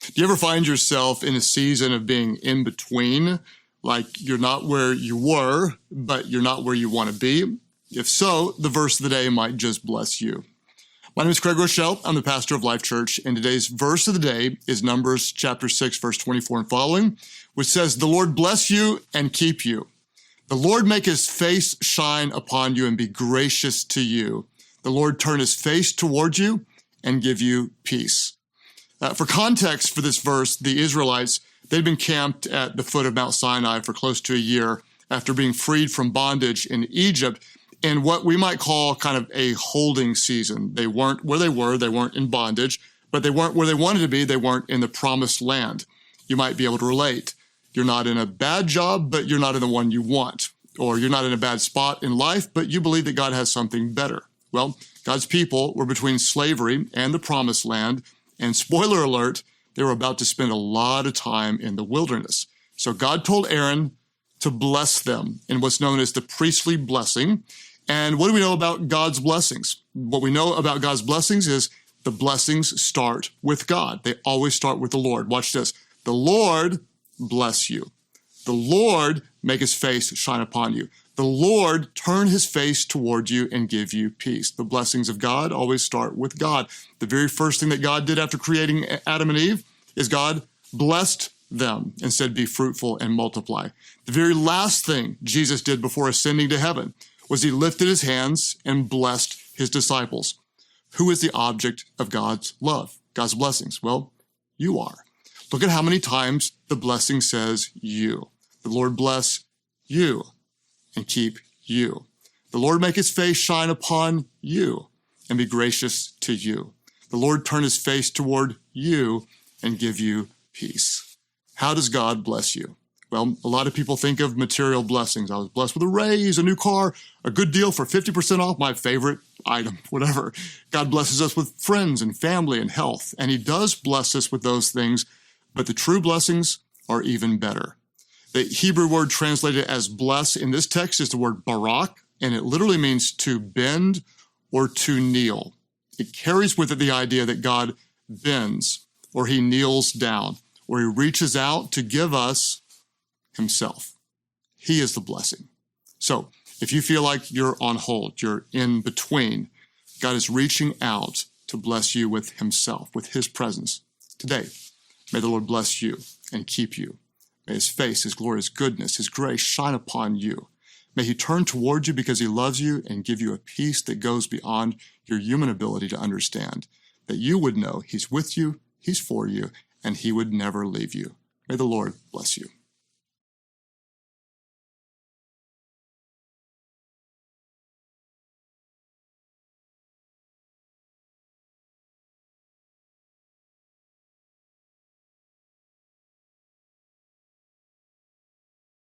Do you ever find yourself in a season of being in between? Like you're not where you were, but you're not where you want to be? If so, the verse of the day might just bless you. My name is Craig Rochelle. I'm the pastor of Life Church, and today's verse of the day is Numbers chapter 6, verse 24 and following, which says, "The Lord bless you and keep you. The Lord make his face shine upon you and be gracious to you. The Lord turn his face toward you and give you peace." For context for this verse, the Israelites, they'd been camped at the foot of Mount Sinai for close to a year after being freed from bondage in Egypt in what we might call kind of a holding season. They weren't where they weren't in bondage, but they weren't where they wanted to be, they weren't in the promised land. You might be able to relate. You're not in a bad job, but you're not in the one you want. Or you're not in a bad spot in life, but you believe that God has something better. Well, God's people were between slavery and the promised land, and spoiler alert, they were about to spend a lot of time in the wilderness. So God told Aaron to bless them in what's known as the priestly blessing. And what do we know about God's blessings? What we know about God's blessings is the blessings start with God. They always start with the Lord. Watch this. The Lord bless you. The Lord make his face shine upon you. The Lord turn his face toward you and give you peace. The blessings of God always start with God. The very first thing that God did after creating Adam and Eve is God blessed them and said, "Be fruitful and multiply." The very last thing Jesus did before ascending to heaven was he lifted his hands and blessed his disciples. Who is the object of God's love, God's blessings? Well, you are. Look at how many times the blessing says you. The Lord bless you and keep you. The Lord make his face shine upon you and be gracious to you. The Lord turn his face toward you and give you peace. How does God bless you? Well, a lot of people think of material blessings. I was blessed with a raise, a new car, a good deal for 50% off my favorite item, whatever. God blesses us with friends and family and health, and he does bless us with those things, but the true blessings are even better. The Hebrew word translated as bless in this text is the word barak, and it literally means to bend or to kneel. It carries with it the idea that God bends, or he kneels down, or he reaches out to give us himself. He is the blessing. So if you feel like you're on hold, you're in between, God is reaching out to bless you with himself, with his presence. Today, may the Lord bless you and keep you. May his face, his glory, his goodness, his grace shine upon you. May he turn toward you because he loves you and give you a peace that goes beyond your human ability to understand, that you would know he's with you, he's for you, and he would never leave you. May the Lord bless you.